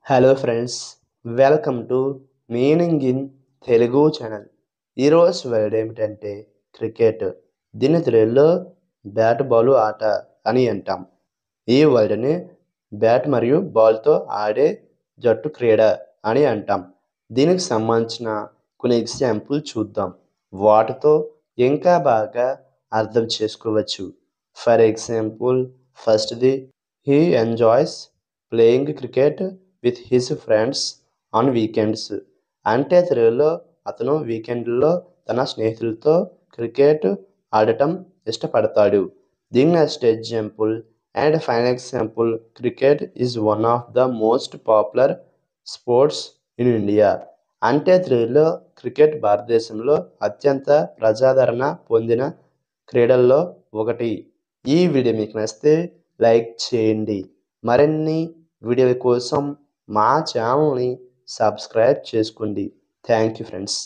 Hello friends, welcome to meaning in Telugu channel. ఈరోజు word ఏమిటంటే cricket. దీని తెలుగులో బ్యాట్ బాల్ ఆట అని అంటాం. ఈ వర్డ్ని బ్యాట్ మరియు బాల్తో ఆడే జట్టు క్రీడ అని అంటాం. దీనికి సంబంధించిన కొన్ని ఎగ్జాంపుల్ చూద్దాం. వాటితో ఇంకా బాగా అర్థం చేసుకోవచ్చు. ఫర్ ఎగ్జాంపుల్, ఫస్ట్ది, he enjoys playing cricket with his friends on weekends. అంటే తెలుగులో అతను వీకెండ్లో తన స్నేహితులతో క్రికెట్ ఆడటం ఇష్టపడతాడు. The next example and final example, cricket is one of the most popular sports in India. అంటే తెలుగులో క్రికెట్ భారతదేశంలో అత్యంత ప్రజాదరణ పొందిన క్రీడల్లో ఒకటి. ఈ వీడియో మీకు నచ్చితే లైక్ చేయండి. మరిన్ని వీడియోల కోసం మా ఛానల్ని సబ్స్క్రైబ్ చేసుకోండి. Thank you friends.